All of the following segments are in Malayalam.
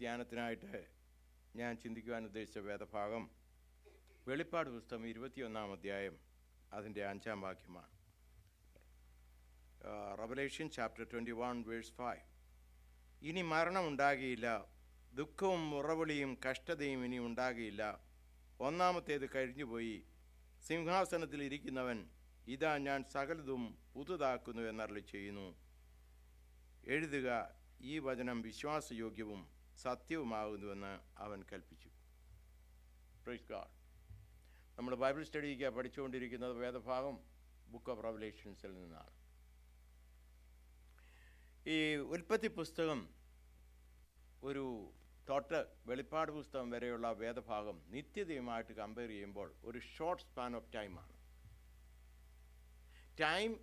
ധ്യാനത്തിനായിട്ട് ഞാൻ ചിന്തിക്കുവാൻ ഉദ്ദേശിച്ച വേദഭാഗം വെളിപ്പാട് പുസ്തകം 21 അധ്യായം അതിൻ്റെ 5 വാക്യമാണ്. Revelation chapter 21 verse 5. ഇനി മരണം ഉണ്ടാകുകയില്ല, ദുഃഖവും മുറവിളിയും കഷ്ടതയും ഇനി ഉണ്ടാകുകയില്ല. ഒന്നാമത്തേത് കഴിഞ്ഞുപോയി. സിംഹാസനത്തിൽ ഇരിക്കുന്നവൻ ഇതാ ഞാൻ സകലതും പുതുതാക്കുന്നു എന്നരുളി ചെയ്യുന്നു. എഴുതുക, ഈ വചനം വിശ്വാസയോഗ്യവും സത്യവുമാകുന്നുവെന്ന് അവൻ കൽപ്പിച്ചു. Praise God. നമ്മൾ ബൈബിൾ സ്റ്റഡിക്ക് പഠിച്ചുകൊണ്ടിരിക്കുന്നത് വേദഭാഗം ബുക്ക് ഓഫ് റെവലേഷൻസിൽ നിന്നാണ്. ഈ ഉൽപ്പത്തി പുസ്തകം ഒരു തൊട്ട് വെളിപ്പാട് പുസ്തകം വരെയുള്ള വേദഭാഗം നിത്യതയുമായിട്ട് കമ്പയർ ചെയ്യുമ്പോൾ ഒരു ഷോർട്ട് സ്പാൻ ഓഫ് ടൈമാണ്. ടൈം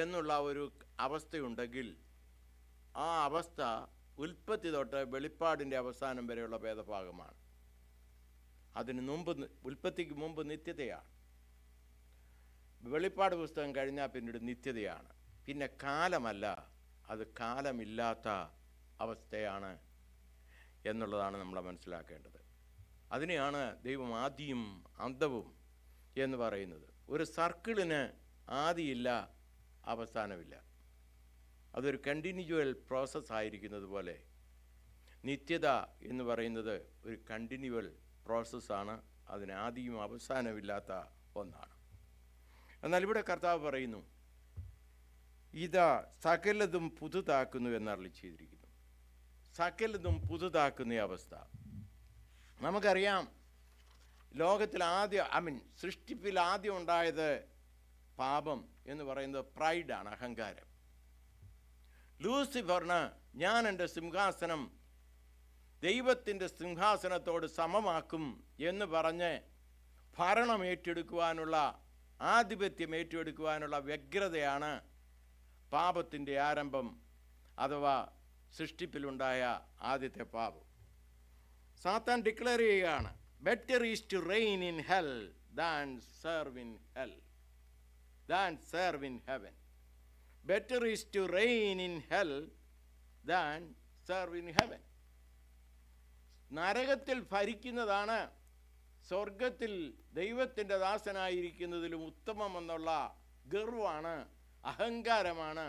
എന്നുള്ള ഒരു അവസ്ഥയുണ്ടെങ്കിൽ ആ അവസ്ഥ ഉൽപ്പത്തി തൊട്ട് വെളിപ്പാടിൻ്റെ അവസാനം വരെയുള്ള വേദഭാഗമാണ്. അതിന് മുമ്പ്, ഉൽപ്പത്തിക്ക് മുമ്പ് നിത്യതയാണ്. വെളിപ്പാട് പുസ്തകം കഴിഞ്ഞാൽ പിന്നീട് നിത്യതയാണ്. പിന്നെ കാലമല്ല, അത് കാലമില്ലാത്ത അവസ്ഥയാണ് എന്നുള്ളതാണ് നമ്മൾ മനസ്സിലാക്കേണ്ടത്. അതിനെയാണ് ദൈവം ആദിയും അന്തവും എന്ന് പറയുന്നത്. ഒരു സർക്കിളിന് ആദിയില്ല, അവസാനമില്ല. അതൊരു കണ്ടിന്യൂവൽ പ്രോസസ്സ് ആയിരിക്കുന്നത് പോലെ നിത്യത എന്ന് പറയുന്നത് ഒരു കണ്ടിന്യൂവൽ പ്രോസസ്സാണ്. അതിന് ആദിയും അവസാനമില്ലാത്ത ഒന്നാണ്. എന്നാൽ ഇവിടെ കർത്താവ് പറയുന്നു, ഇതാ സകലതും പുതുതാക്കുന്നു എന്നരുളി ചെയ്തിരിക്കുന്നു. സകലതും പുതുതാക്കുന്ന അവസ്ഥ നമുക്കറിയാം. ലോകത്തിൽ സൃഷ്ടിപ്പിൽ ആദ്യം ഉണ്ടായത് പാപം എന്ന് പറയുന്നത് പ്രൈഡാണ്, അഹങ്കാരം. ലൂസിഫറിന് ഞാൻ എൻ്റെ സിംഹാസനം ദൈവത്തിൻ്റെ സിംഹാസനത്തോട് സമമാക്കും എന്ന് പറഞ്ഞ് ഭരണം ഏറ്റെടുക്കുവാനുള്ള, ആധിപത്യം ഏറ്റെടുക്കുവാനുള്ള വ്യഗ്രതയാണ് പാപത്തിൻ്റെ ആരംഭം അഥവാ സൃഷ്ടിപ്പിലുണ്ടായ ആദ്യത്തെ പാപം. സാത്താൻ ഡിക്ലെയർ ചെയ്യുകയാണ്, better is to reign in hell than serve in hell than serve in heaven. Better is to reign in hell than serve in heaven. നരകത്തിൽ ഭരിക്കുന്നതാണ് സ്വർഗത്തിൽ ദൈവത്തിൻ്റെ ദാസനായിരിക്കുന്നതിലും ഉത്തമമെന്നുള്ള ഗർവാണ്, അഹങ്കാരമാണ്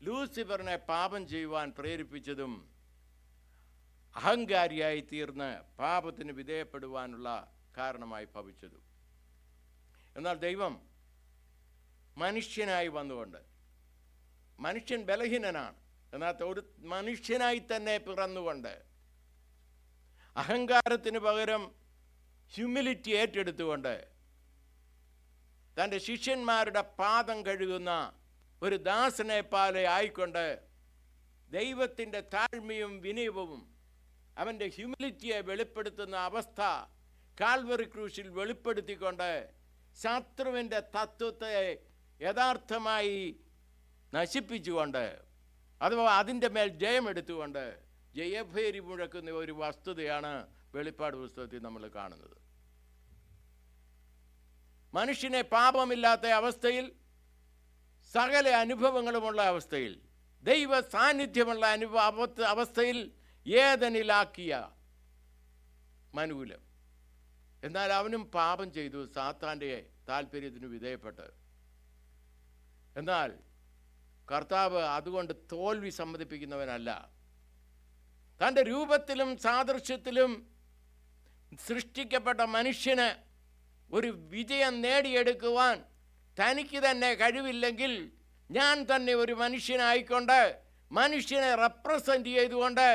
ലൂസിഫറിനെ പാപം ചെയ്യുവാൻ പ്രേരിപ്പിച്ചതും അഹങ്കാരിയായി തീർന്ന് പാപത്തിന് വിധേയപ്പെടുവാനുള്ള കാരണമായി ഭവിച്ചതും. എന്നാൽ ദൈവം മനുഷ്യനായി വന്നുകൊണ്ട്, മനുഷ്യൻ ബലഹീനനാണ്, എന്നാൽ ഒരു മനുഷ്യനായി തന്നെ പിറന്നുകൊണ്ട് അഹങ്കാരത്തിന് പകരം ഹ്യൂമിലിറ്റി ഏറ്റെടുത്തുകൊണ്ട് തൻ്റെ ശിഷ്യന്മാരുടെ പാദം കഴുകുന്ന ഒരു ദാസനെ പോലെ ആയിക്കൊണ്ട് ദൈവത്തിൻ്റെ താഴ്മയും വിനയവും അവൻ്റെ ഹ്യൂമിലിറ്റിയെ വെളിപ്പെടുത്തുന്ന അവസ്ഥ കാൽവറി ക്രൂശിൽ വെളിപ്പെടുത്തിക്കൊണ്ട് ശത്രുവിൻ്റെ തത്വത്തെ യഥാർത്ഥമായി നശിപ്പിച്ചുകൊണ്ട്, അഥവാ അതിൻ്റെ മേൽ ജയമെടുത്തുകൊണ്ട് ജയഭേരി മുഴക്കുന്ന ഒരു വസ്തുതയാണ് വെളിപ്പാട് പുസ്തകത്തിൽ നമ്മൾ കാണുന്നത്. മനുഷ്യനെ പാപമില്ലാത്ത അവസ്ഥയിൽ, സകല അനുഭവങ്ങളുമുള്ള അവസ്ഥയിൽ, ദൈവ സാന്നിധ്യമുള്ള അവസ്ഥയിൽ ഏതനിലാക്കിയ മനുകുലം. എന്നാൽ അവനും പാപം ചെയ്തു, സാത്താൻ്റെ താല്പര്യത്തിന് വിധേയപ്പെട്ട്. എന്നാൽ കർത്താവ് അതുകൊണ്ട് തോൽവി സമ്മതിപ്പിക്കുന്നവനല്ല. തൻ്റെ രൂപത്തിലും സാദൃശ്യത്തിലും സൃഷ്ടിക്കപ്പെട്ട മനുഷ്യന് ഒരു വിജയം നേടിയെടുക്കുവാൻ തനിക്ക് തന്നെ കഴിവില്ലെങ്കിൽ ഞാൻ തന്നെ ഒരു മനുഷ്യനായിക്കൊണ്ട് മനുഷ്യനെ റെപ്രസെൻ്റ് ചെയ്തുകൊണ്ട്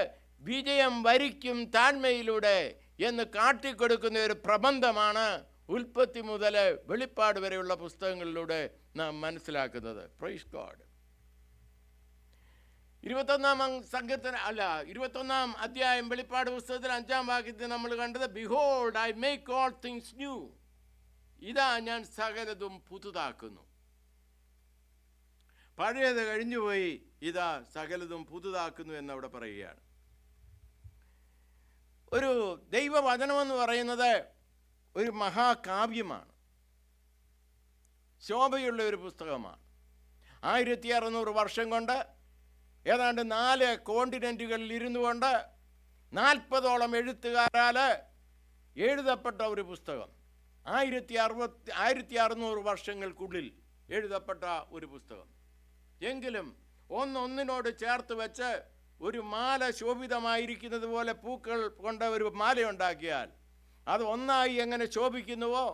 വിജയം വരിക്കും താഴ്മയിലൂടെ എന്ന് കാട്ടിക്കൊടുക്കുന്ന ഒരു പ്രബന്ധമാണ് ഉൽപ്പത്തി മുതൽ വെളിപ്പാട് വരെയുള്ള പുസ്തകങ്ങളിലൂടെ നാം മനസ്സിലാക്കുന്നത്. Praise God. 21 അധ്യായം വെളിപ്പാട് പുസ്തകത്തിൽ 5 വാക്യത്തിൽ നമ്മൾ കണ്ടത്, behold I make all things new. ഇതാ ഞാൻ സകലതും പുതുതാക്കുന്നു. പഴയത് കഴിഞ്ഞുപോയി, ഇതാ സകലതും പുതുതാക്കുന്നു എന്നവിടെ പറയുകയാണ്. ഒരു ദൈവവചനമെന്ന് പറയുന്നത് ഒരു മഹാകാവ്യമാണ്, ശോഭയുള്ള ഒരു പുസ്തകമാണ്. 1600 വർഷം കൊണ്ട് ഏതാണ്ട് 4 കോണ്ടിനെൻറ്റുകളിൽ ഇരുന്നു കൊണ്ട് 40ഓളം എഴുത്തുകാരാൽ എഴുതപ്പെട്ട ഒരു പുസ്തകം. 1600 വർഷങ്ങൾക്കുള്ളിൽ എഴുതപ്പെട്ട ഒരു പുസ്തകം. എങ്കിലും ഒന്നൊന്നിനോട് ചേർത്ത് വെച്ച് ഒരു മാല ശോഭിതമായിരിക്കുന്നത് പോലെ പൂക്കൾ കൊണ്ട് ഒരു മാലയുണ്ടാക്കിയാൽ അത് ഒന്നായി എങ്ങനെ ശോഭിക്കുന്നുവോ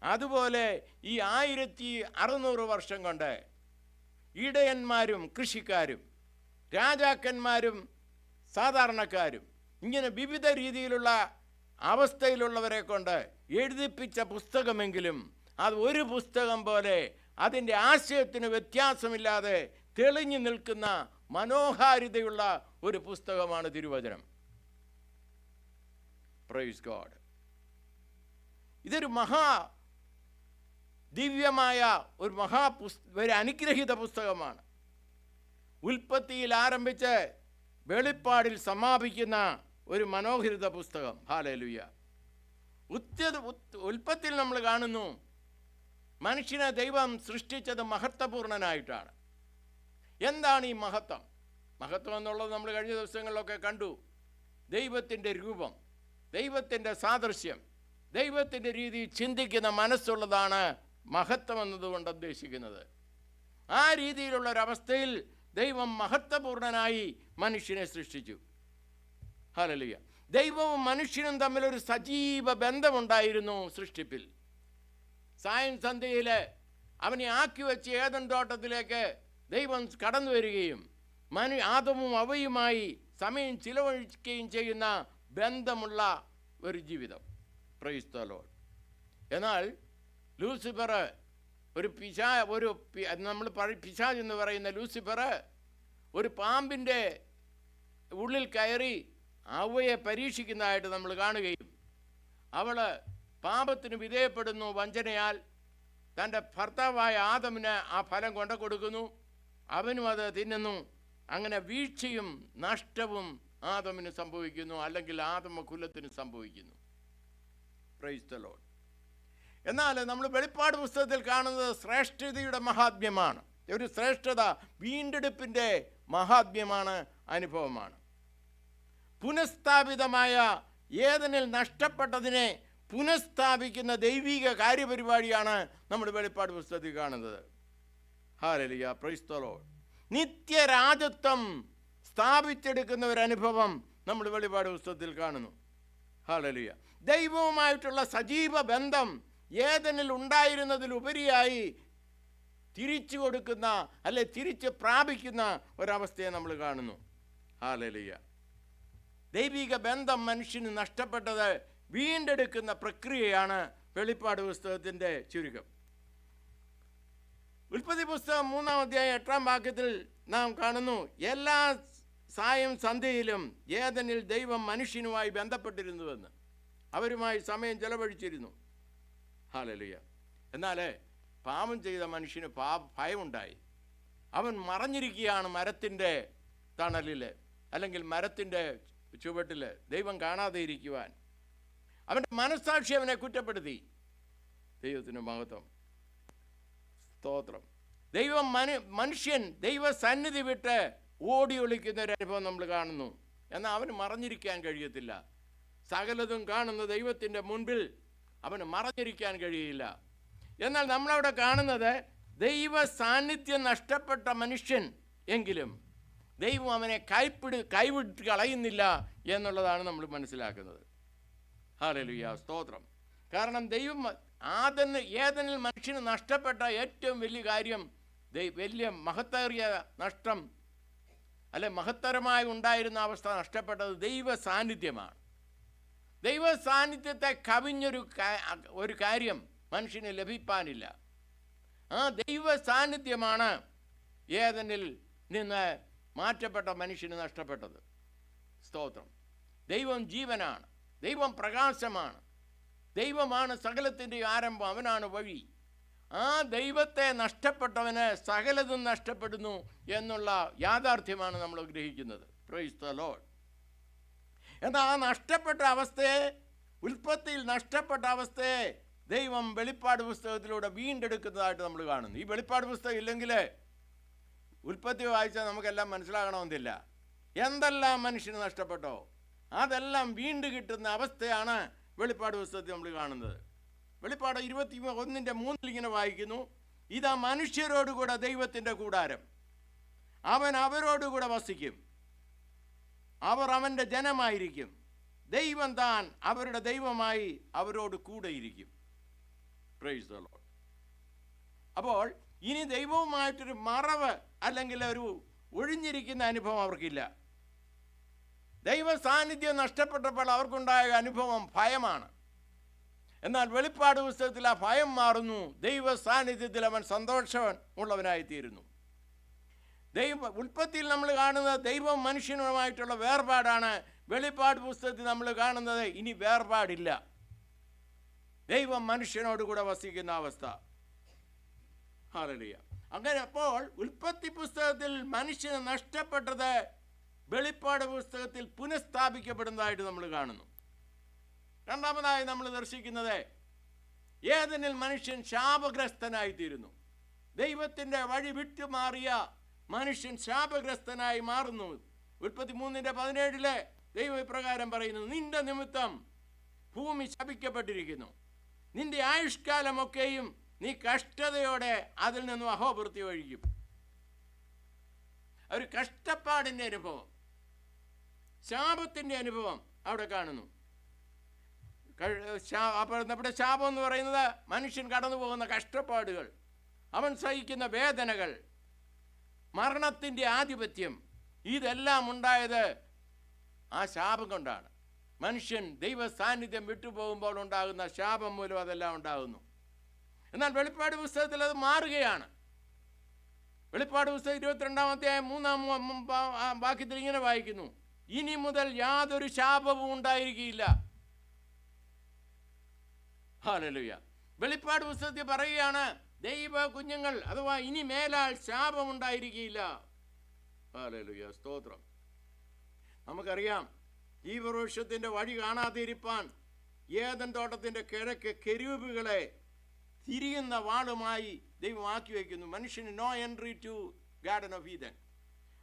അതുപോലെ ഈ 1600 വർഷം കൊണ്ട് ഇടയന്മാരും കൃഷിക്കാരും രാജാക്കന്മാരും സാധാരണക്കാരും ഇങ്ങനെ വിവിധ രീതിയിലുള്ള അവസ്ഥയിലുള്ളവരെ കൊണ്ട് എഴുതിപ്പിച്ച പുസ്തകമെങ്കിലും അത് ഒരു പുസ്തകം പോലെ അതിൻ്റെ ആശയത്തിന് വ്യത്യാസമില്ലാതെ തെളിഞ്ഞു നിൽക്കുന്ന മനോഹാരിതയുള്ള ഒരു പുസ്തകമാണ് തിരുവചനം. Praise God. ഇതൊരു ദിവ്യമായ ഒരു അനുഗ്രഹീത പുസ്തകമാണ്. ഉൽപ്പത്തിയിൽ ആരംഭിച്ച് വെളിപ്പാടിൽ സമാപിക്കുന്ന ഒരു മനോഹരിത പുസ്തകം. ഹല്ലേലൂയ. ഉൽപ്പത്തിയിൽ നമ്മൾ കാണുന്നു മനുഷ്യനെ ദൈവം സൃഷ്ടിച്ചത് മഹത്വപൂർണനായിട്ടാണ്. എന്താണ് ഈ മഹത്വം? മഹത്വം എന്നുള്ളത് നമ്മൾ കഴിഞ്ഞ ദിവസങ്ങളിലൊക്കെ കണ്ടു. ദൈവത്തിൻ്റെ രൂപം, ദൈവത്തിൻ്റെ സാദൃശ്യം, ദൈവത്തിൻ്റെ രീതി ചിന്തിക്കുന്ന മനസ്സുള്ളതാണ് മഹത്വം എന്നതുകൊണ്ട് ഉദ്ദേശിക്കുന്നത്. ആ രീതിയിലുള്ളൊരവസ്ഥയിൽ ദൈവം മഹത്വപൂർണനായി മനുഷ്യനെ സൃഷ്ടിച്ചു. ഹല്ലേലൂയ. ദൈവവും മനുഷ്യനും തമ്മിലൊരു സജീവ ബന്ധമുണ്ടായിരുന്നു സൃഷ്ടിപ്പിൽ. സായം സന്ധ്യയിൽ അവനെ ആക്കി വെച്ച് ഏദൻ തോട്ടത്തിലേക്ക് ദൈവം കടന്നു വരികയും ആദമും അവയുമായി സമയം ചിലവഴിക്കുകയും ചെയ്യുന്ന ബന്ധമുള്ള ഒരു ജീവിതം. Price the Lord. എന്നാൽ ലൂസിഫർ നമ്മൾ പിശാച് എന്ന് പറയുന്ന ലൂസിഫർ ഒരു പാമ്പിൻ്റെ ഉള്ളിൽ കയറി അവയെ പരീക്ഷിക്കുന്നതായിട്ട് നമ്മൾ കാണുകയും അവൾ പാപത്തിന് വിധേയപ്പെടുന്നു. വഞ്ചനയാൽ തൻ്റെ ഭർത്താവായ ആദമിന് ആ ഫലം കൊണ്ടു കൊടുക്കുന്നു. അവനും അത് തിന്നുന്നു. അങ്ങനെ വീഴ്ചയും നഷ്ടവും ആദമിന് സംഭവിക്കുന്നു, അല്ലെങ്കിൽ ആദമ കുലത്തിന് സംഭവിക്കുന്നു. Price the Lord. എന്നാൽ നമ്മൾ വെളിപ്പാട് പുസ്തകത്തിൽ കാണുന്നത് ശ്രേഷ്ഠതയുടെ മഹാത്മ്യമാണ്. ഒരു ശ്രേഷ്ഠത വീണ്ടെടുപ്പിൻ്റെ മഹാത്മ്യമാണ്, അനുഭവമാണ്. പുനഃസ്ഥാപിതമായ ഏദനിൽ നഷ്ടപ്പെട്ടതിനെ പുനഃസ്ഥാപിക്കുന്ന ദൈവിക കാര്യപരിപാടിയാണ് നമ്മൾ വെളിപ്പാട് പുസ്തകത്തിൽ കാണുന്നത്. ഹല്ലേലൂയ. Praise the lord. നിത്യരാജത്വം സ്ഥാപിച്ചെടുക്കുന്ന ഒരു അനുഭവം നമ്മൾ വെളിപ്പാട് പുസ്തകത്തിൽ കാണുന്നു. ഹല്ലേലൂയ. ദൈവവുമായിട്ടുള്ള സജീവ ബന്ധം ഏദനിൽ ഉണ്ടായിരുന്നതിലുപരിയായി തിരിച്ചു കൊടുക്കുന്ന, അല്ലെ തിരിച്ച് പ്രാപിക്കുന്ന ഒരവസ്ഥയെ നമ്മൾ കാണുന്നു. ഹല്ലേലൂയ. ദൈവിക ബന്ധം മനുഷ്യന് നഷ്ടപ്പെട്ടത് വീണ്ടെടുക്കുന്ന പ്രക്രിയയാണ് വെളിപ്പാട് പുസ്തകത്തിൻ്റെ ചുരുക്കം. ഉൽപ്പത്തി പുസ്തകം 3-ാം അധ്യായം 8-ാം വാക്യത്തിൽ നാം കാണുന്നു, എല്ലാ സായം സന്ധ്യയിലും ഏദനിൽ ദൈവം മനുഷ്യനുമായി ബന്ധപ്പെട്ടിരുന്നുവെന്ന്, അവരുമായി സമയം ചെലവഴിച്ചിരുന്നു. ഹല്ലേലൂയ. എന്നാൽ പാപം ചെയ്ത മനുഷ്യന് ഭയമുണ്ടായി. അവൻ മറഞ്ഞിരിക്കുകയാണ് മരത്തിൻ്റെ തണലിൽ, അല്ലെങ്കിൽ മരത്തിൻ്റെ ചുവട്ടിൽ, ദൈവം കാണാതെ ഇരിക്കുവാൻ. അവൻ്റെ മനസ്സാക്ഷി അവനെ കുറ്റപ്പെടുത്തി. ദൈവത്തിന് മഹത്വം, സ്തോത്രം. മനുഷ്യൻ ദൈവസന്നിധി വിട്ട് ഓടി ഒളിക്കുന്ന ഒരു അനുഭവം നമ്മൾ കാണുന്നു. എന്നാൽ അവന് മറഞ്ഞിരിക്കാൻ കഴിയത്തില്ല. സകലതും കാണുന്ന ദൈവത്തിൻ്റെ മുൻപിൽ അവന് മറഞ്ഞിരിക്കാൻ കഴിയില്ല. എന്നാൽ നമ്മളവിടെ കാണുന്നത് ദൈവ സാന്നിധ്യം നഷ്ടപ്പെട്ട മനുഷ്യൻ എങ്കിലും ദൈവം അവനെ കൈവിട്ട് കളയുന്നില്ല എന്നുള്ളതാണ് നമ്മൾ മനസ്സിലാക്കുന്നത്. ഹല്ലേലൂയ, സ്തോത്രം. കാരണം ദൈവം ഏദനിൽ മനുഷ്യന് നഷ്ടപ്പെട്ട ഏറ്റവും വലിയ കാര്യം, വലിയ മഹത്തേറിയ നഷ്ടം, അല്ലെ മഹത്തരമായി ഉണ്ടായിരുന്ന അവസ്ഥ നഷ്ടപ്പെട്ടത് ദൈവ സാന്നിധ്യമാണ്. ദൈവ സാന്നിധ്യത്തെ കവിഞ്ഞൊരു കാര്യം മനുഷ്യന് ലഭിക്കാനില്ല. ആ ദൈവ സാന്നിധ്യമാണ് ഏദനിൽ നിന്ന് മാറ്റപ്പെട്ട മനുഷ്യന് നഷ്ടപ്പെട്ടത്. സ്തോത്രം. ദൈവം ജീവനാണ്, ദൈവം പ്രകാശമാണ്, ദൈവമാണ് സകലത്തിൻ്റെ ആരംഭം, അവനാണ് വഴി. ആ ദൈവത്തെ നഷ്ടപ്പെട്ടവന് സകലതും നഷ്ടപ്പെടുന്നു എന്നുള്ള യാഥാർത്ഥ്യമാണ് നമ്മൾ ഗ്രഹിക്കുന്നത്. Price the Lord. എന്നാൽ ആ നഷ്ടപ്പെട്ട അവസ്ഥയെ, ഉൽപ്പത്തിയിൽ നഷ്ടപ്പെട്ട അവസ്ഥയെ ദൈവം വെളിപ്പാട് പുസ്തകത്തിലൂടെ വീണ്ടെടുക്കുന്നതായിട്ട് നമ്മൾ കാണുന്നു. ഈ വെളിപ്പാട് പുസ്തകം ഇല്ലെങ്കിൽ ഉൽപ്പത്തി വായിച്ചാൽ നമുക്കെല്ലാം മനസ്സിലാകണമെന്നില്ല. എന്തെല്ലാം മനുഷ്യന് നഷ്ടപ്പെട്ടോ അതെല്ലാം വീണ്ടും കിട്ടുന്ന അവസ്ഥയാണ് വെളിപ്പാട് പുസ്തകത്തിൽ നമ്മൾ കാണുന്നത്. വെളിപ്പാട് 21:3 ഇങ്ങനെ വായിക്കുന്നു, ഇതാ മനുഷ്യരോടുകൂടെ ദൈവത്തിൻ്റെ കൂടാരം, അവൻ അവരോടുകൂടെ വസിക്കും, അവർ അവൻ്റെ ജനമായിരിക്കും, ദൈവം താൻ അവരുടെ ദൈവമായി അവരോട് കൂടെയിരിക്കും. Price the lord. അപ്പോൾ ഇനി ദൈവവുമായിട്ടൊരു മറവ് അല്ലെങ്കിൽ ഒരു ഒഴിഞ്ഞിരിക്കുന്ന അനുഭവം അവർക്കില്ല. ദൈവ സാന്നിധ്യം നഷ്ടപ്പെട്ടപ്പോൾ അവർക്കുണ്ടായ അനുഭവം ഭയമാണ്. എന്നാൽ വെളിപ്പാട് പുസ്തകത്തിൽ ആ ഭയം മാറുന്നു. ദൈവ സാന്നിധ്യത്തിൽ അവൻ സന്തോഷം ഉള്ളവനായിത്തീരുന്നു. ഉൽപ്പത്തിയിൽ നമ്മൾ കാണുന്നത് ദൈവം മനുഷ്യനുമായിട്ടുള്ള വേർപാടാണ്. വെളിപ്പാട് പുസ്തകത്തിൽ നമ്മൾ കാണുന്നത് ഇനി വേർപാടില്ല. ദൈവം മനുഷ്യനോട് കൂടെ വസിക്കുന്ന അവസ്ഥ. ഹല്ലേലൂയ. അങ്ങനെ അപ്പോൾ ഉൽപ്പത്തി പുസ്തകത്തിൽ മനുഷ്യന് നഷ്ടപ്പെട്ടത് വെളിപ്പാട് പുസ്തകത്തിൽ പുനഃസ്ഥാപിക്കപ്പെടുന്നതായിട്ട് നമ്മൾ കാണുന്നു. രണ്ടാമതായി നമ്മൾ ദർശിക്കുന്നത് ഏദനിൽ മനുഷ്യൻ ശാപഗ്രസ്തനായിത്തീരുന്നു. ദൈവത്തിൻ്റെ വഴി വിട്ടുമാറിയ മനുഷ്യൻ ശാപഗ്രസ്തനായി മാറുന്നു. ഉൽപ്പത്തി 3:17 ദൈവം ഇപ്രകാരം പറയുന്നു, നിന്റെ നിമിത്തം ഭൂമി ശപിക്കപ്പെട്ടിരിക്കുന്നു, നിന്റെ ആയുഷ്കാലമൊക്കെയും നീ കഷ്ടതയോടെ അതിൽ നിന്നും അഹോവൃത്തി ഒഴിക്കും. ഒരു കഷ്ടപ്പാടിൻ്റെ അനുഭവം, ശാപത്തിൻ്റെ അനുഭവം അവിടെ കാണുന്നു. അപ്പോൾ നമ്മുടെ ശാപം എന്ന് പറയുന്നത് മനുഷ്യൻ കടന്നു പോകുന്ന കഷ്ടപ്പാടുകൾ, അവൻ സഹിക്കുന്ന വേദനകൾ, മരണത്തിൻ്റെ ആധിപത്യം, ഇതെല്ലാം ഉണ്ടായത് ആ ശാപം കൊണ്ടാണ്. മനുഷ്യൻ ദൈവ സാന്നിധ്യം വിട്ടുപോകുമ്പോൾ ഉണ്ടാകുന്ന ശാപം മൂലം അതെല്ലാം ഉണ്ടാകുന്നു. എന്നാൽ വെളിപ്പാട് പുസ്തകത്തിൽ അത് മാറുകയാണ്. വെളിപ്പാട് പുസ്തകം 22-ാം അധ്യായം 3-ാം വാക്യത്തിൽ ഇങ്ങനെ വായിക്കുന്നു, ഇനി മുതൽ യാതൊരു ശാപവും ഉണ്ടായിരിക്കുകയില്ല. ഹല്ലേലൂയ. വെളിപ്പാട് പുസ്തകത്തിൽ പറയുകയാണ് ദൈവ കുഞ്ഞുങ്ങൾ അഥവാ ഇനി മേലാൽ ശാപമുണ്ടായിരിക്കുകയില്ല. ഹല്ലേലൂയ, സ്തോത്രം. നമുക്കറിയാം ജീവവൃക്ഷത്തിൻ്റെ വഴി കാണാതിരിപ്പാൻ ഏദൻ തോട്ടത്തിൻ്റെ കിഴക്ക് കെരൂബുകളെ തിരിയുന്ന വാളുമായി ദൈവം ആക്കി വയ്ക്കുന്നു. മനുഷ്യന് no entry to garden of Eden.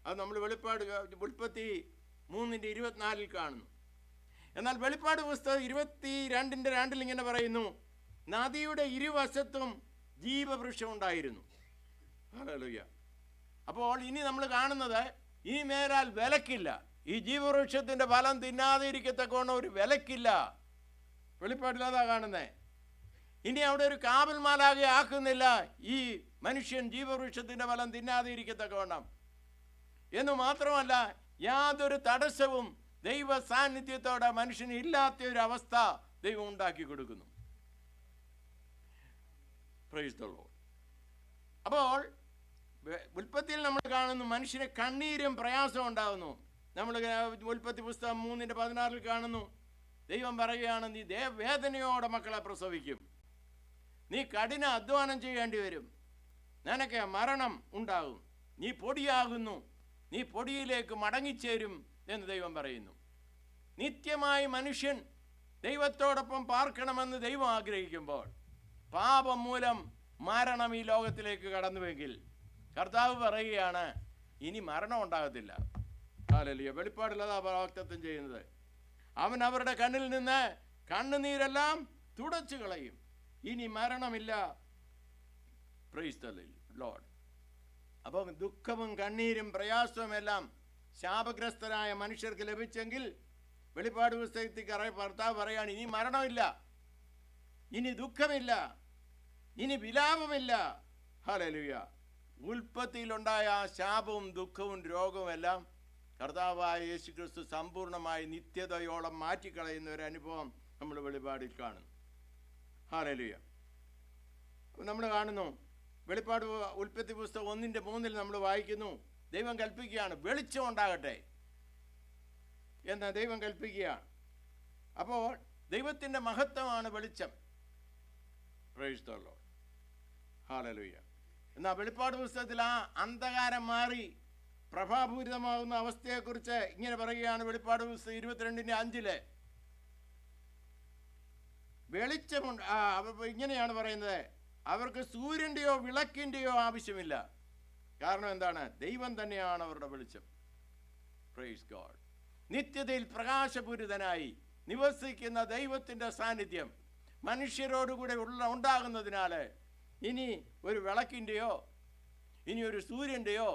അത് നമ്മൾ വെളിപ്പാട് ഉൽപ്പത്തി 3:24 കാണുന്നു. എന്നാൽ വെളിപ്പാട് പുസ്തകം 22:2 ഇങ്ങനെ പറയുന്നു, നദിയുടെ ഇരുവശത്തും ജീവവൃക്ഷം ഉണ്ടായിരുന്നു. ഹല്ലേലൂയ. അപ്പോൾ ഇനി നമ്മൾ കാണുന്നത് ഇനി മേലാൽ വിലക്കില്ല. ഈ ജീവവൃക്ഷത്തിൻ്റെ ഫലം തിന്നാതെ ഇരിക്കത്തക്കോണം ഒരു വിലക്കില്ല. വെളിപ്പാടിൽ അതാ കാണുന്നത്. ഇനി അവിടെ ഒരു കാവൽ മാലാഖ ആക്കുന്നില്ല ഈ മനുഷ്യൻ ജീവവൃക്ഷത്തിൻ്റെ ഫലം തിന്നാതെ ഇരിക്കത്തക്കവണ്ണം. എന്ന് മാത്രമല്ല യാതൊരു തടസ്സവും ദൈവ സാന്നിധ്യത്തോടെ മനുഷ്യന് ഇല്ലാത്ത ഒരു അവസ്ഥ ദൈവം ഉണ്ടാക്കി കൊടുക്കുന്നു. Price the lord. അപ്പോൾ ഉൽപ്പത്തിയിൽ നമ്മൾ കാണുന്നു മനുഷ്യന് കണ്ണീരും പ്രയാസവും ഉണ്ടാകുന്നു. നമ്മൾ ഉൽപ്പത്തി പുസ്തകം 3:16 കാണുന്നു, ദൈവം പറയുകയാണ്, നീ വേദനയോടെ മക്കളെ പ്രസവിക്കും, നീ കഠിന അധ്വാനം ചെയ്യേണ്ടി വരും, നിനക്ക് മരണം ഉണ്ടാകും, നീ പൊടിയാകുന്നു, നീ പൊടിയിലേക്ക് മടങ്ങിച്ചേരും എന്ന് ദൈവം പറയുന്നു. നിത്യമായി മനുഷ്യൻ ദൈവത്തോടൊപ്പം പാർക്കണമെന്ന് ദൈവം ആഗ്രഹിക്കുമ്പോൾ പാപം മൂലം മരണം ഈ ലോകത്തിലേക്ക് കടന്നുവെങ്കിൽ കർത്താവ് പറയുകയാണ് ഇനി മരണം ഉണ്ടാകത്തില്ല. ഹല്ലേലൂയ. വെളിപ്പാടിലതാ വാഗ്ദത്തം ചെയ്യുന്നത്. അവൻ അവരുടെ കണ്ണിൽ നിന്ന് കണ്ണുനീരെല്ലാം തുടച്ചു കളയും, ഇനി മരണമില്ല. Praise the lord. അപ്പം ദുഃഖവും കണ്ണീരും പ്രയാസവും എല്ലാം ശാപഗ്രസ്തരായ മനുഷ്യർക്ക് ലഭിച്ചെങ്കിൽ വെളിപ്പാട് പുസ്തകത്തിൽ കർത്താവ് പറയാണ് ഇനി മരണമില്ല, ഇനി ദുഃഖമില്ല, ഇനി വിലാപമില്ല. ഹല്ലേലൂയ. ഉൽപ്പത്തിയിലുണ്ടായ ആ ശാപവും ദുഃഖവും രോഗവും എല്ലാം കർത്താവായ യേശുക്രിസ്തു സമ്പൂർണ്ണമായി നിത്യതയോളം മാറ്റിക്കളയുന്ന ഒരു അനുഭവം നമ്മൾ വെളിപ്പാടിൽ കാണുന്നു. ഹല്ലേലൂയ. നമ്മൾ കാണുന്നു വെളിപ്പാട് ഉൽപ്പത്തി പുസ്തകം 1:3 നമ്മൾ വായിക്കുന്നു, ദൈവം കൽപ്പിക്കുകയാണ് വെളിച്ചം ഉണ്ടാകട്ടെ എന്ന് ദൈവം കൽപ്പിക്കുകയാണ്. അപ്പോൾ ദൈവത്തിൻ്റെ മഹത്വമാണ് വെളിച്ചം. Price the Lord. ഹല്ലേലൂയ. എന്നാൽ വെളിപ്പാട് പുസ്തകത്തിൽ ആ അന്ധകാരം മാറി പ്രഭാപൂരിതമാകുന്ന അവസ്ഥയെക്കുറിച്ച് ഇങ്ങനെ പറയുകയാണ്. വെളിപ്പാട് പുസ്തകം 22:5 വെളിച്ചമുണ്ട്. ഇങ്ങനെയാണ് പറയുന്നത്, അവർക്ക് സൂര്യൻ്റെയോ വിളക്കിൻ്റെയോ ആവശ്യമില്ല. കാരണം എന്താണ്? ദൈവം തന്നെയാണ് അവരുടെ വെളിച്ചം. Praise God. നിത്യതയിൽ പ്രകാശപൂരിതനായി നിവസിക്കുന്ന ദൈവത്തിൻ്റെ സാന്നിധ്യം മനുഷ്യരോടുകൂടെ ഉണ്ടാകുന്നതിനാൽ ഇനി ഒരു വിളക്കിൻ്റെയോ ഇനി ഒരു സൂര്യൻ്റെയോ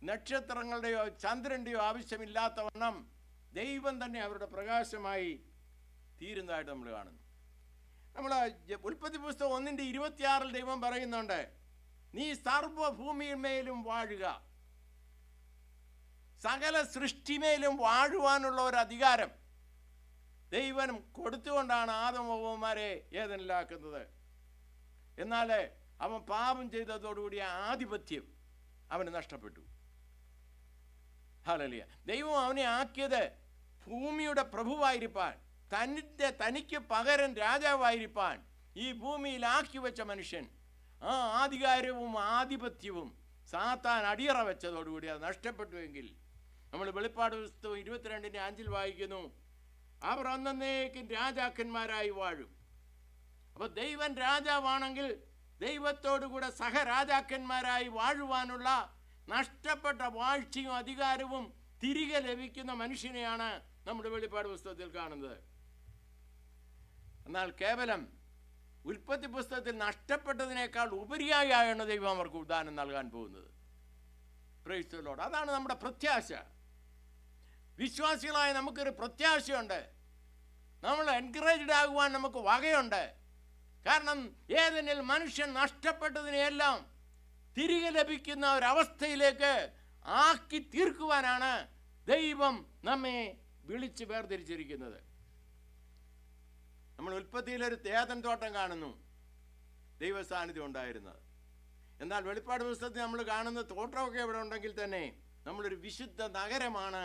നക്ഷത്രങ്ങളുടെയോ ചന്ദ്രൻ്റെയോ ആവശ്യമില്ലാത്തവണ്ണം ദൈവം തന്നെ അവരുടെ പ്രകാശമായി തീരുന്നതായിട്ട് നമ്മൾ കാണുന്നു. നമ്മൾ ഉൽപ്പത്തി പുസ്തകം 1:26 ദൈവം പറയുന്നുണ്ട്, നീ സർവ്വഭൂമിയിന്മേലും വാഴുക. സകല സൃഷ്ടിമേലും വാഴുവാനുള്ള ഒരു അധികാരം ദൈവം കൊടുത്തുകൊണ്ടാണ് ആദം ഹവ്വമാരെ ഏദനിലാക്കുന്നത്. എന്നാൽ അവൻ പാപം ചെയ്തതോടുകൂടി ആധിപത്യം അവന് നഷ്ടപ്പെട്ടു. ഹല്ലേലൂയ. ദൈവം അവനെ ആക്കിയത് ഭൂമിയുടെ പ്രഭുവായിരിക്കാൻ, തനിക്ക് പകരം രാജാവായിരിക്കാൻ ഈ ഭൂമിയിൽ ആക്കി വെച്ച മനുഷ്യൻ ആ അധികാരവും ആധിപത്യവും സാത്താൻ അടിയറ വെച്ചതോടുകൂടി അത് നഷ്ടപ്പെട്ടുവെങ്കിൽ നമ്മൾ വെളിപ്പാട് പുസ്തകം 22:5 വായിക്കുന്നു, അവർ അന്നേക്കും രാജാക്കന്മാരായി വാഴും. അപ്പോൾ ദൈവൻ രാജാവാണെങ്കിൽ ദൈവത്തോടുകൂടെ സഹരാജാക്കന്മാരായി വാഴുവാനുള്ള നഷ്ടപ്പെട്ട വാഴ്ചയും അധികാരവും തിരികെ ലഭിക്കുന്ന മനുഷ്യനെയാണ് നമ്മുടെ വെളിപ്പാട് പുസ്തകത്തിൽ കാണുന്നത്. എന്നാൽ കേവലം ഉൽപ്പത്തി പുസ്തകത്തിൽ നഷ്ടപ്പെട്ടതിനേക്കാൾ ഉപരിയായാണ് ദൈവം അവർക്ക് ഉദാനം നൽകാൻ പോകുന്നത്. Price the Lord. അതാണ് നമ്മുടെ പ്രത്യാശ. വിശ്വാസികളായ നമുക്കൊരു പ്രത്യാശയുണ്ട്. നമ്മൾ എൻകറേജ്ഡ് ആകുവാൻ നമുക്ക് വകയുണ്ട്. കാരണം ഏതെനിൽ മനുഷ്യൻ നഷ്ടപ്പെട്ടതിനെയെല്ലാം തിരികെ ലഭിക്കുന്ന ഒരവസ്ഥയിലേക്ക് ആക്കി തീർക്കുവാനാണ് ദൈവം നമ്മെ വിളിച്ച് വേർതിരിച്ചിരിക്കുന്നത്. നമ്മൾ ഉൽപ്പത്തിയിലൊരു ഏദൻ തോട്ടം കാണുന്നു, ദൈവ സാന്നിധ്യം ഉണ്ടായിരുന്നത്. എന്നാൽ വെളിപ്പാട് പുസ്തകത്തിൽ നമ്മൾ കാണുന്ന തോട്ടമൊക്കെ ഇവിടെ ഉണ്ടെങ്കിൽ തന്നെ നമ്മളൊരു വിശുദ്ധ നഗരമാണ്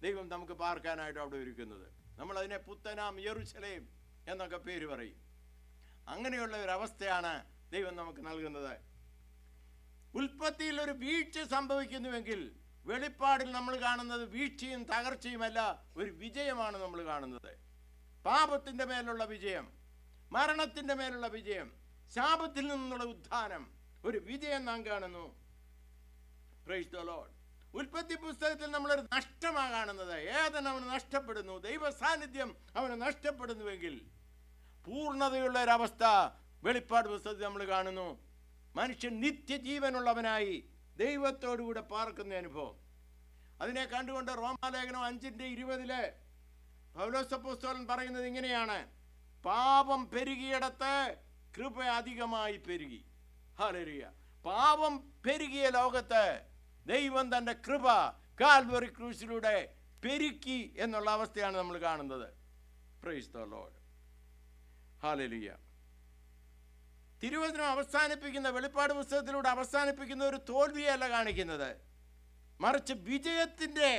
ദൈവം നമുക്ക് പാർക്കാനായിട്ട് അവിടെ ഒരുക്കുന്നത്. നമ്മളതിനെ പുത്തനാം യെരൂശലേം എന്നൊക്കെ പേര് പറയും. അങ്ങനെയുള്ള ഒരവസ്ഥയാണ് ദൈവം നമുക്ക് നൽകുന്നത്. ഉൽപ്പത്തിയിൽ ഒരു വീഴ്ച സംഭവിക്കുന്നുവെങ്കിൽ വെളിപ്പാടിൽ നമ്മൾ കാണുന്നത് വീഴ്ചയും തകർച്ചയുമല്ല, ഒരു വിജയമാണ് നമ്മൾ കാണുന്നത്. പാപത്തിൻ്റെ മേലുള്ള വിജയം, മരണത്തിൻ്റെ മേലുള്ള വിജയം, ശാപത്തിൽ നിന്നുള്ള ഉത്ഥാനം, ഒരു വിജയം നാം കാണുന്നു. Price the Lord. ഉൽപ്പത്തി പുസ്തകത്തിൽ നമ്മളൊരു നഷ്ടമാണ് കാണുന്നത്. ഏദൻ അവന് നഷ്ടപ്പെടുന്നു, ദൈവ സാന്നിധ്യം അവന് നഷ്ടപ്പെടുന്നുവെങ്കിൽ പൂർണ്ണതയുള്ള ഒരവസ്ഥ വെളിപ്പാട് പുസ്തകത്തിൽ നമ്മൾ കാണുന്നു. മനുഷ്യൻ നിത്യജീവനുള്ളവനായി ദൈവത്തോടുകൂടെ പാർക്കുന്ന അനുഭവം. അതിനെ കണ്ടുകൊണ്ട് റോമാലേഖനം 5:20 പൗലോസ് അപ്പോസ്തലൻ പറയുന്നത് ഇങ്ങനെയാണ്, പാപം പെരുകിയിടത്ത് കൃപ അധികമായി പെരുകി. ഹല്ലേലൂയ. പാപം പെരുകിയ ലോകത്ത് ദൈവം തൻ്റെ കൃപ കാൽവറി ക്രൂശിലൂടെ പെരുക്കി എന്നുള്ള അവസ്ഥയാണ് നമ്മൾ കാണുന്നത്. Price the Lord. ഹല്ലേലൂയ. തിരുവചനം അവസാനിപ്പിക്കുന്ന, വെളിപ്പാട് പുസ്തകത്തിലൂടെ അവസാനിപ്പിക്കുന്ന ഒരു തോൽവിയല്ല കാണിക്കുന്നത്, മറിച്ച് വിജയത്തിൻ്റെ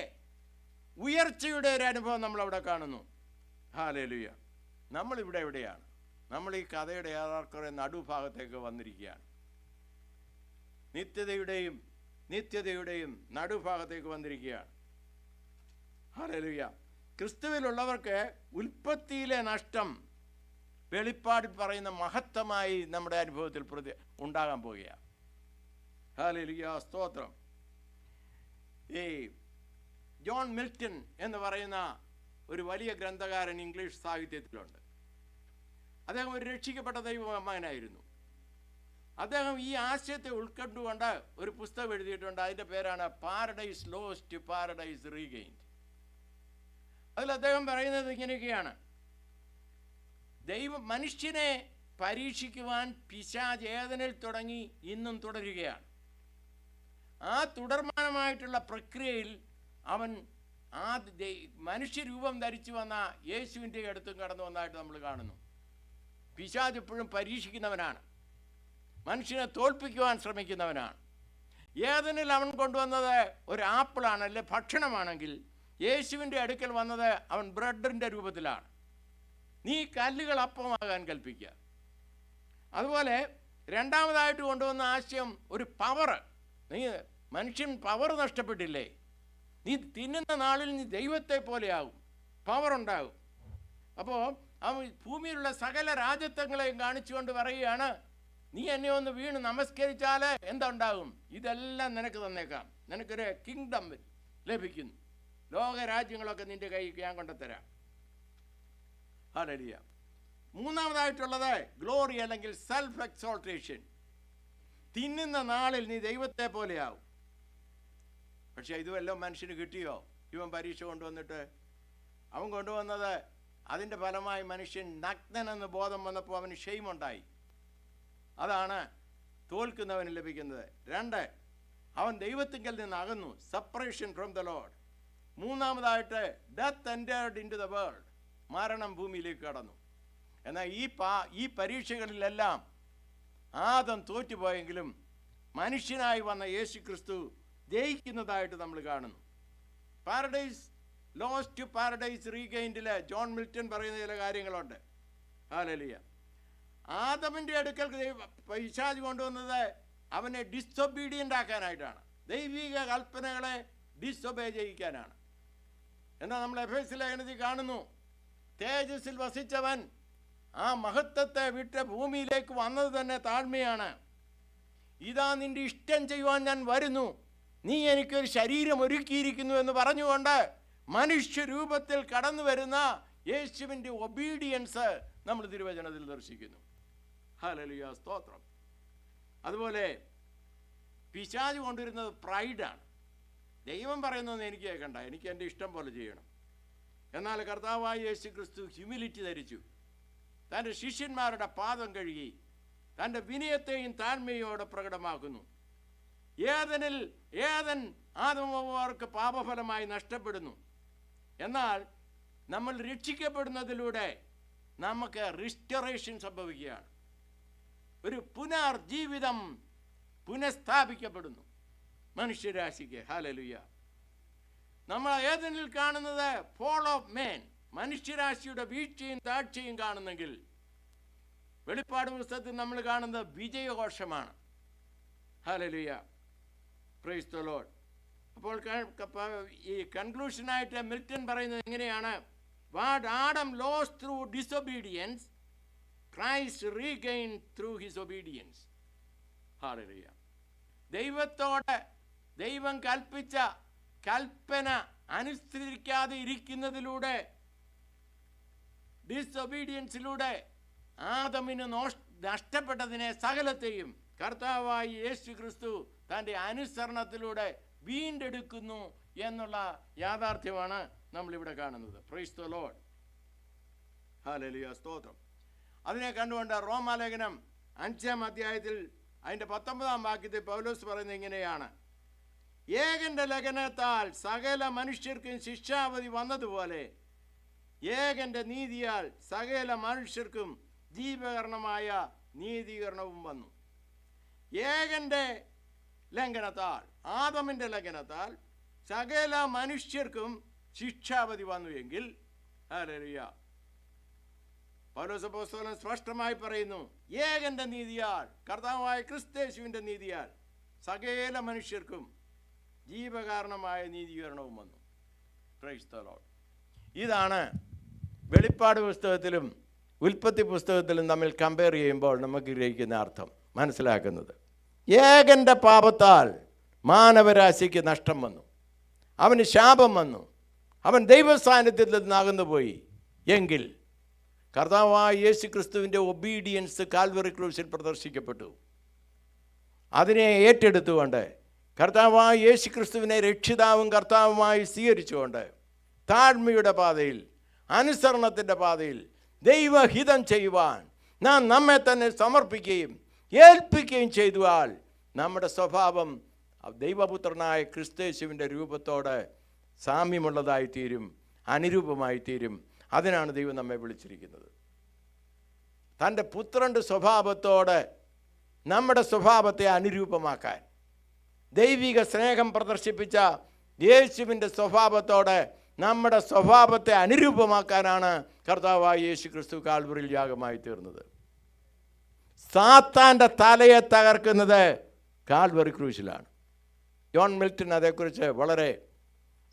ഉയർച്ചയുടെ ഒരു അനുഭവം നമ്മളവിടെ കാണുന്നു. ഹല്ലേലൂയ. നമ്മളിവിടെ എവിടെയാണ്? നമ്മൾ ഈ കഥയുടെ ഏറെക്കുറെ നടുഭാഗത്തേക്ക് വന്നിരിക്കുകയാണ്. നിത്യതയുടെയും നടുഭാഗത്തേക്ക് വന്നിരിക്കുകയാണ്. ഹല്ലേലൂയ. ക്രിസ്തുവിലുള്ളവർക്ക് ഉൽപ്പത്തിയിലെ നഷ്ടം വെളിപ്പാടിൽ പറയുന്ന മഹത്തമായി നമ്മുടെ അനുഭവത്തിൽ ഉണ്ടാകാൻ പോവുകയാണ്. ഹല്ലേലൂയ. സ്തോത്രം. ഈ ജോൺ മിൽട്ടൺ എന്ന് പറയുന്ന ഒരു വലിയ ഗ്രന്ഥകാരൻ ഇംഗ്ലീഷ് സാഹിത്യത്തിലുണ്ട്. അദ്ദേഹം ഒരു രക്ഷിക്കപ്പെട്ട ദൈവമകനായിരുന്നു. അദ്ദേഹം ഈ ആശയത്തെ ഉൾക്കൊണ്ടുകൊണ്ട് ഒരു പുസ്തകം എഴുതിയിട്ടുണ്ട്. അതിൻ്റെ പേരാണ് പാരഡൈസ് ലോസ്റ്റ് പാരഡൈസ് റീഗെയിൻഡ്. അതിൽ അദ്ദേഹം പറയുന്നത് ഇങ്ങനെയൊക്കെയാണ്, മനുഷ്യനെ പരീക്ഷിക്കുവാൻ പിശാച് ഏദനിൽ തുടങ്ങി ഇന്നും തുടരുകയാണ്. ആ തുടർമാനമായിട്ടുള്ള പ്രക്രിയയിൽ അവൻ മനുഷ്യരൂപം ധരിച്ചു വന്ന യേശുവിൻ്റെ അടുത്തും കടന്നു വന്നതായിട്ട് നമ്മൾ കാണുന്നു. പിശാച് എപ്പോഴും പരീക്ഷിക്കുന്നവനാണ്, മനുഷ്യനെ തോൽപ്പിക്കുവാൻ ശ്രമിക്കുന്നവനാണ്. ഏദനിൽ അവൻ കൊണ്ടുവന്നത് ഒരു ആപ്പിളാണ്, അല്ലെ ഭക്ഷണമാണെങ്കിൽ യേശുവിൻ്റെ അടുക്കൽ വന്നത് അവൻ ബ്രെഡിൻ്റെ രൂപത്തിലാണ്. നീ കല്ലുകൾ അപ്പമാകാൻ കൽപ്പിക്കുക. അതുപോലെ രണ്ടാമതായിട്ട് കൊണ്ടുവന്ന ആശയം ഒരു പവർ. നീ മനുഷ്യൻ പവർ നഷ്ടപ്പെട്ടില്ലേ, നീ തിന്നുന്ന നാളിൽ നീ ദൈവത്തെ പോലെയാകും, പവറുണ്ടാകും. അപ്പോൾ അവൻ ഭൂമിയിലുള്ള സകല രാജ്യത്വങ്ങളെയും കാണിച്ചുകൊണ്ട് പറയുകയാണ്, നീ എന്നെ ഒന്ന് വീണ് നമസ്കരിച്ചാൽ എന്തുണ്ടാകും? ഇതെല്ലാം നിനക്ക് തന്നേക്കാം, നിനക്കൊരു കിങ്ഡം ലഭിക്കുന്നു, ലോകരാജ്യങ്ങളൊക്കെ നിന്റെ കൈക്ക് ഞാൻ കൊണ്ടുതരാം. ഹല്ലേലൂയ. മൂന്നാമതായിട്ടുള്ളത് ഗ്ലോറി അല്ലെങ്കിൽ സെൽഫ് എക്സോൾട്ടേഷൻ. തിന്നുന്ന നാളിൽ നീ ദൈവത്തെ പോലെയാവും. പക്ഷെ ഇതുവല്ലോ മനുഷ്യന് കിട്ടിയോ? ഇവൻ പരീക്ഷ കൊണ്ടുവന്നിട്ട് അവൻ കൊണ്ടുവന്നത് അതിൻ്റെ ഫലമായി മനുഷ്യൻ നഗ്നനെന്ന് ബോധം വന്നപ്പോൾ അവന് ഷെയിമുണ്ടായി. അതാണ് തോൽക്കുന്നവന് ലഭിക്കുന്നത്. 2, അവൻ ദൈവത്തിങ്കൽ നിന്ന് അകന്നു, സെപ്പറേഷൻ ഫ്രം ദ ലോർഡ്. മൂന്നാമതായിട്ട് death entered into the world, മരണം ഭൂമിയിലേക്ക് കടന്നു. എന്നാൽ ഈ പരീക്ഷകളിലെല്ലാം ആദം തോറ്റുപോയെങ്കിലും മനുഷ്യനായി വന്ന യേശു ക്രിസ്തു ജയിക്കുന്നതായിട്ട് നമ്മൾ കാണുന്നു. പാരഡൈസ് ലോസ്റ്റ് ടു പാരഡൈസ് റീഗെയിൻഡില് ജോൺ മിൽട്ടൺ പറയുന്ന ചില കാര്യങ്ങളുണ്ട്. ഹല്ലേലൂയ. ആദമിൻ്റെ അടുക്കൽ പിശാച് കൊണ്ടുവന്നത് അവനെ ഡിസൊബീഡിയൻ്റ് ആക്കാനായിട്ടാണ്, ദൈവിക കൽപ്പനകളെ ഡിസൊബേ ചെയ്യിക്കാനാണ്. എന്നാൽ നമ്മൾ എഫേസ്യ ലേഖനത്തിൽ കാണുന്നു, തേജസ്സിൽ വസിച്ചവൻ ആ മഹത്വത്തെ വിട്ട് ഭൂമിയിലേക്ക് വന്നത് തന്നെ താഴ്മയാണ്. ഇതാ നിന്റെ ഇഷ്ടം ചെയ്യുവാൻ ഞാൻ വരുന്നു, നീ എനിക്കൊരു ശരീരം ഒരുക്കിയിരിക്കുന്നു എന്ന് പറഞ്ഞുകൊണ്ട് മനുഷ്യരൂപത്തിൽ കടന്നു വരുന്ന യേശുവിൻ്റെ ഒബീഡിയൻസ് നമ്മൾ തിരുവചനത്തിൽ ദർശിക്കുന്നു. ഹല്ലേലൂയ, സ്തോത്രം. അതുപോലെ പിശാച് കൊണ്ടുവരുന്നത് പ്രൈഡാണ്. ദൈവം പറയുന്നതെന്ന് എനിക്ക് കേൾക്കണ്ട, എനിക്ക് എൻ്റെ ഇഷ്ടം പോലെ ചെയ്യണം. എന്നാൽ കർത്താവായ യേശു ക്രിസ്തു ഹ്യൂമിലിറ്റി ധരിച്ചു, തൻ്റെ ശിഷ്യന്മാരുടെ പാദം കഴുകി തൻ്റെ വിനയത്തെയും താഴ്മയോടെ പ്രകടമാക്കുന്നു. ഏതൻ ആദമവർക്ക് പാപഫലമായി നഷ്ടപ്പെടുന്നു. എന്നാൽ നമ്മൾ രക്ഷിക്കപ്പെടുന്നതിലൂടെ നമുക്ക് റിസ്റ്റോറേഷൻ സംഭവിക്കുകയാണ്. ഒരു പുനർജീവിതം പുനഃസ്ഥാപിക്കപ്പെടുന്നു മനുഷ്യരാശിക്ക്. ഹല്ലേലൂയ. നമ്മൾ ഏതെനിൽ കാണുന്നത് ഫോൾ ഓഫ് മേൻ, മനുഷ്യരാശിയുടെ വീഴ്ചയും താഴ്ചയും കാണുന്നെങ്കിൽ വെളിപ്പാട് പുസ്തകത്തിൽ നമ്മൾ കാണുന്നത് വിജയഘോഷമാണ്. Hallelujah, praise the lord. അപ്പോൾ ഈ കൺക്ലൂഷനായിട്ട് മിൽട്ടൺ പറയുന്നത് എങ്ങനെയാണ്? What Adam lost through disobedience, Christ regain through his obedience. Hallelujah. ദൈവത്തോട് ദൈവം കൽപ്പിച്ച കൽപ്പന അനുസരിക്കാതെ ഇരിക്കുന്നതിലൂടെ, ഡിസൊബീഡിയൻസിലൂടെ ആദമിന് നഷ്ടപ്പെട്ടതിനെ സകലത്തെയും കർത്താവായ യേശു ക്രിസ്തു തൻ്റെ അനുസരണത്തിലൂടെ വീണ്ടെടുക്കുന്നു എന്നുള്ള യാഥാർത്ഥ്യമാണ് നമ്മളിവിടെ കാണുന്നത്. Price the Lord. ഹല്ലേലൂയ, സ്തോത്രം. അതിനെ കണ്ടുകൊണ്ട് റോമാലേഖനം 5-ാം അധ്യായത്തിൽ അതിൻ്റെ 19-ാം വാക്യത്തിൽ പൗലോസ് പറയുന്നത് ഇങ്ങനെയാണ്: ഏകന്റെ ലംഘനത്താൽ സകല മനുഷ്യർക്കും ശിക്ഷാവധി വന്നതുപോലെ ഏകന്റെ നീതിയാൽ സകല മനുഷ്യർക്കും ജീവകരണമായ നീതീകരണവും വന്നു. ഏകന്റെ ലംഘനത്താൽ, ആദമിൻ്റെ ലംഘനത്താൽ സകല മനുഷ്യർക്കും ശിക്ഷാവധി വന്നു എങ്കിൽ, ഹല്ലേലൂയ, പൗലോസ് അപ്പോസ്തലൻ സ്പഷ്ടമായി പറയുന്നു, ഏകന്റെ നീതിയാൽ, കർത്താവായ ക്രിസ്തയേശുവിൻ്റെ നീതിയാൽ സകല മനുഷ്യർക്കും ജീവകാരണമായ നീതീകരണവും വന്നു. Price the Lord. ഇതാണ് വെളിപ്പാട് പുസ്തകത്തിലും ഉൽപ്പത്തി പുസ്തകത്തിലും തമ്മിൽ കമ്പയർ ചെയ്യുമ്പോൾ നമുക്ക് ഗ്രഹിക്കുന്ന അർത്ഥം മനസ്സിലാക്കുന്നത്. ഏകന്റെ പാപത്താൽ മാനവരാശിക്ക് നഷ്ടം വന്നു, അവന് ശാപം വന്നു, അവൻ ദൈവസാന്നിധ്യത്തിൽ നിന്ന് അകന്നുപോയി. എങ്കിൽ കർത്താവായ യേശു ക്രിസ്തുവിൻ്റെ ഒബീഡിയൻസ് കാൽവറി ക്രൂശിൽ പ്രദർശിക്കപ്പെട്ടു. അതിനെ ഏറ്റെടുത്തുകൊണ്ട് കർത്താവായ യേശു ക്രിസ്തുവിനെ രക്ഷിതാവും കർത്താവുമായി സ്വീകരിച്ചുകൊണ്ട് താഴ്മയുടെ പാതയിൽ, അനുസരണത്തിൻ്റെ പാതയിൽ ദൈവഹിതം ചെയ്യുവാൻ നാം നമ്മെ തന്നെ സമർപ്പിക്കുകയും ഏൽപ്പിക്കുകയും ചെയ്താൽ നമ്മുടെ സ്വഭാവം ദൈവപുത്രനായ ക്രിസ്തയേശുവിൻ്റെ രൂപത്തോട് സാമ്യമുള്ളതായിത്തീരും, അനുരൂപമായിത്തീരും. അതിനാണ് ദൈവം നമ്മെ വിളിച്ചിരിക്കുന്നത്. തൻ്റെ പുത്രൻ്റെ സ്വഭാവത്തോട് നമ്മുടെ സ്വഭാവത്തെ അനുരൂപമാക്കാൻ, ദൈവിക സ്നേഹം പ്രദർശിപ്പിച്ച യേശുവിൻ്റെ സ്വഭാവത്തോടെ നമ്മുടെ സ്വഭാവത്തെ അനുരൂപമാക്കാനാണ് കർത്താവായ യേശു ക്രിസ്തു കാൽവറിയിൽ യാഗമായി തീർന്നത്. സാത്താൻ്റെ തലയെ തകർക്കുന്നത് കാൽവറി ക്രൂശിലാണ്. ജോൺ മിൽട്ടൺ അതേക്കുറിച്ച് വളരെ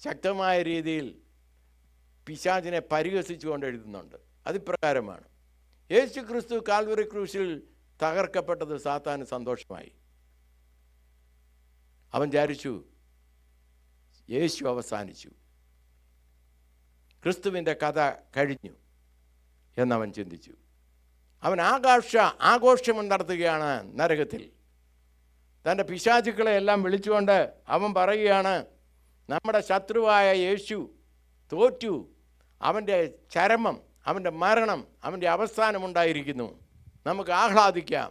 ശക്തമായ രീതിയിൽ പിശാചിനെ പരിഹസിച്ചുകൊണ്ട് എഴുതുന്നുണ്ട്. അതിപ്രകാരമാണ്: യേശു ക്രിസ്തു കാൽവറി ക്രൂശിൽ തകർക്കപ്പെട്ടത് സാത്താന് സന്തോഷമായി. അവൻ വിചാരിച്ചു യേശു അവസാനിച്ചു, ക്രിസ്തുവിൻ്റെ കഥ കഴിഞ്ഞു എന്നവൻ ചിന്തിച്ചു. അവൻ ആഘോഷം നടത്തുകയാണ് നരകത്തിൽ. തൻ്റെ പിശാചുക്കളെ എല്ലാം വിളിച്ചുകൊണ്ട് അവൻ പറയുകയാണ്, നമ്മുടെ ശത്രുവായ യേശു തോറ്റു, അവൻ്റെ ചരമം, അവൻ്റെ മരണം, അവൻ്റെ അവസാനമുണ്ടായിരിക്കുന്നു, നമുക്ക് ആഹ്ലാദിക്കാം,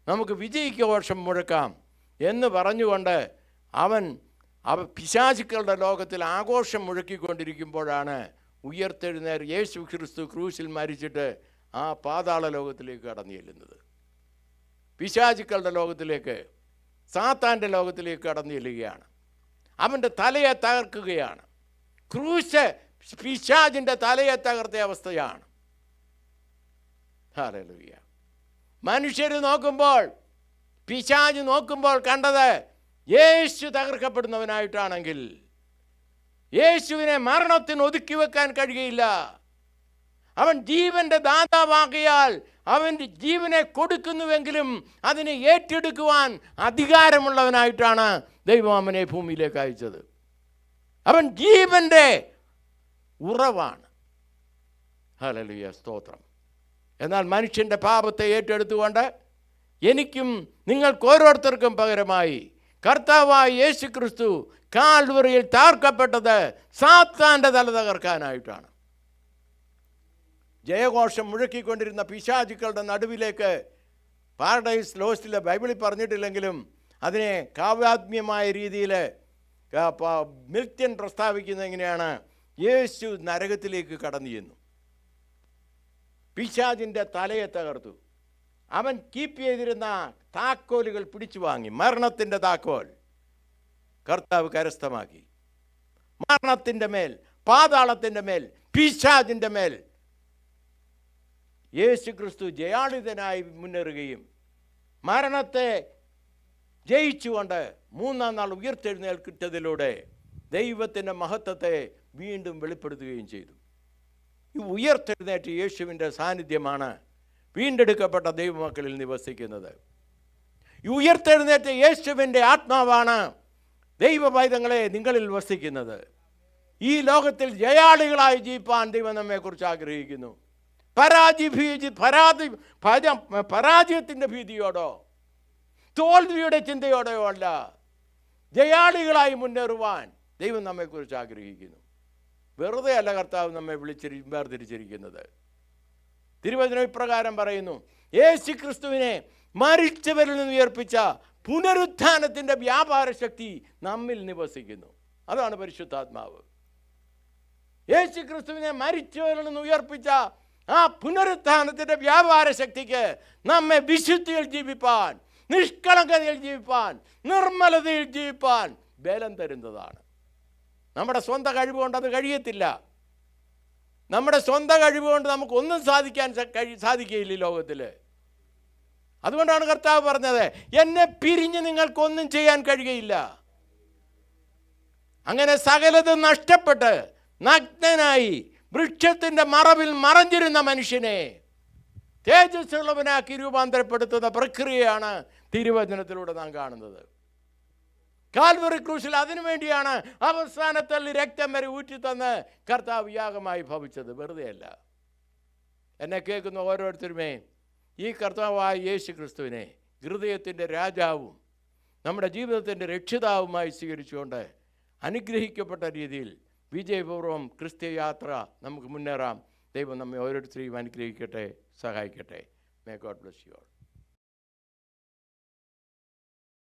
നമുക്ക് വിജയിഘോഷം മുഴക്കാം എന്ന് പറഞ്ഞുകൊണ്ട് അവൻ പിശാചുക്കളുടെ ലോകത്തിൽ ആഘോഷം മുഴക്കിക്കൊണ്ടിരിക്കുമ്പോഴാണ് യേശു ക്രിസ്തു ക്രൂശിൽ മരിച്ചിട്ട് ആ പാതാള ലോകത്തിലേക്ക് കടന്നു ചെല്ലുന്നത്. പിശാചുക്കളുടെ ലോകത്തിലേക്ക്, സാത്താൻ്റെ ലോകത്തിലേക്ക് കടന്നു ചെല്ലുകയാണ്. അവൻ്റെ തലയെ തകർക്കുകയാണ്. ക്രൂശ് പിശാചിൻ്റെ തലയെ തകർത്ത അവസ്ഥയാണ്. ഹല്ലേലൂയ. മനുഷ്യർ നോക്കുമ്പോൾ, പിശാച് നോക്കുമ്പോൾ കണ്ടത് യേശു തകർക്കപ്പെടുന്നവനായിട്ടാണെങ്കിൽ യേശുവിനെ മരണത്തിന് ഒതുക്കി വെക്കാൻ കഴിയില്ല. അവൻ ജീവന്റെ ദാതാവാകിയാൽ അവൻ്റെ ജീവനെ കൊടുക്കുന്നുവെങ്കിലും അതിനെ ഏറ്റെടുക്കുവാൻ അധികാരമുള്ളവനായിട്ടാണ് ദൈവം അവനെ ഭൂമിയിലേക്ക് അയച്ചത്. അവൻ ജീവന്റെ ഉറവാണ്. ഹല്ലേലൂയ, സ്തോത്രം. എന്നാൽ മനുഷ്യൻ്റെ പാപത്തെ ഏറ്റെടുത്തുകൊണ്ട് എനിക്കും നിങ്ങൾക്ക് ഓരോരുത്തർക്കും പകരമായി കർത്താവായ യേശു ക്രിസ്തു കാൽവറിയിൽ തകർക്കപ്പെട്ടത് സാത്താൻ്റെ തല തകർക്കാനായിട്ടാണ്. ജയഘോഷം മുഴക്കിക്കൊണ്ടിരുന്ന പിശാചുക്കളുടെ നടുവിലേക്ക് പാരഡൈസ് ലോസ്റ്റിലെ ബൈബിളിൽ പറഞ്ഞിട്ടില്ലെങ്കിലും അതിനെ കാവ്യാത്മ്യമായ രീതിയിൽ മിൽറ്റൻ പ്രസ്താവിക്കുന്നത് എങ്ങനെയാണ്? യേശു നരകത്തിലേക്ക് കടന്നു ചെന്നു, പിശാചിൻ്റെ തലയെ തകർത്തു. അവൻ കീപ്പ് ചെയ്തിരുന്ന താക്കോലുകൾ പിടിച്ചു വാങ്ങി. മരണത്തിൻ്റെ താക്കോൽ കർത്താവ് കരസ്ഥമാക്കി. മരണത്തിൻ്റെ മേൽ, പാതാളത്തിൻ്റെ മേൽ, പിശാചിൻ്റെ മേൽ യേശു ക്രിസ്തു ജയാളിതനായി മുന്നേറുകയും മരണത്തെ ജയിച്ചുകൊണ്ട് മൂന്നാം നാൾ ഉയർത്തെഴുന്നേൽക്കിട്ടതിലൂടെ ദൈവത്തിൻ്റെ മഹത്വത്തെ വീണ്ടും വെളിപ്പെടുത്തുകയും ചെയ്തു. ഈ ഉയർത്തെഴുന്നേറ്റ യേശുവിൻ്റെ സാന്നിധ്യമാണ് വീണ്ടെടുക്കപ്പെട്ട ദൈവമക്കളിൽ നിവസിക്കുന്നത്. ഈ ഉയർത്തെഴുന്നേറ്റ യേശുവിൻ്റെ ആത്മാവാണ് ദൈവപൈതങ്ങളെ നിങ്ങളിൽ വസിക്കുന്നത്. ഈ ലോകത്തിൽ ജയാളികളായി ജീവിപ്പാൻ ദൈവം നമ്മെക്കുറിച്ച് ആഗ്രഹിക്കുന്നു. പരാജയത്തിൻ്റെ ഭീതിയോടോ തോൽവിയുടെ ചിന്തയോടെയോ അല്ല, ജയാളികളായി മുന്നേറുവാൻ ദൈവം നമ്മെക്കുറിച്ച് ആഗ്രഹിക്കുന്നു. വെറുതെ അല്ല കർത്താവ് നമ്മെ വേർതിരിച്ചിരിക്കുന്നത്. തിരുവചനം ഇപ്രകാരം പറയുന്നു, യേശു ക്രിസ്തുവിനെ മരിച്ചവരിൽ നിന്ന് ഉയർപ്പിച്ച പുനരുത്ഥാനത്തിൻ്റെ വ്യാപാര ശക്തി നമ്മിൽ നിവസിക്കുന്നു. അതാണ് പരിശുദ്ധാത്മാവ്. യേശു ക്രിസ്തുവിനെ മരിച്ചവരിൽ നിന്ന് ഉയർപ്പിച്ച ആ പുനരുത്ഥാനത്തിൻ്റെ വ്യാപാര ശക്തിക്ക് നമ്മെ വിശുദ്ധിയിൽ ജീവിപ്പാൻ, നിഷ്കളങ്കതയിൽ ജീവിപ്പാൻ, നിർമ്മലതയിൽ ജീവിപ്പാൻ ബലം തരുന്നതാണ്. നമ്മുടെ സ്വന്തം കഴിവ് കൊണ്ട് അത് കഴിയത്തില്ല. നമ്മുടെ സ്വന്തം കഴിവ് കൊണ്ട് നമുക്കൊന്നും സാധിക്കുകയില്ല ലോകത്തിൽ. അതുകൊണ്ടാണ് കർത്താവ് പറഞ്ഞത്, എന്നെ പിരിഞ്ഞ് നിങ്ങൾക്കൊന്നും ചെയ്യാൻ കഴിയുകയില്ല. അങ്ങനെ സകലതും നഷ്ടപ്പെട്ട് നഗ്നനായി വൃക്ഷത്തിൻ്റെ മറവിൽ മറഞ്ഞിരുന്ന മനുഷ്യനെ തേജസ്സുള്ളവനാക്കി രൂപാന്തരപ്പെടുത്തുന്ന പ്രക്രിയയാണ് തിരുവചനത്തിലൂടെ നാം കാണുന്നത്. കാൽവറി ക്രൂശിൽ അതിനുവേണ്ടിയാണ് അവസാനത്തള്ളി രക്തം വരെ ഊറ്റിത്തന്ന് കർത്താവ് യാഗമായി ഭവിച്ചത്. വെറുതെയല്ല. എന്നെ കേൾക്കുന്ന ഓരോരുത്തരുമേ ഈ കർത്താവായ യേശു ക്രിസ്തുവിനെ ഹൃദയത്തിൻ്റെ രാജാവും നമ്മുടെ ജീവിതത്തിൻ്റെ രക്ഷിതാവുമായി സ്വീകരിച്ചുകൊണ്ട് അനുഗ്രഹിക്കപ്പെട്ട രീതിയിൽ വിജയപൂർവ്വം ക്രിസ്ത്യ യാത്ര നമുക്ക് മുന്നേറാം. ദൈവം നമ്മെ ഓരോരുത്തരെയും അനുഗ്രഹിക്കട്ടെ, സഹായിക്കട്ടെ. May God bless you all.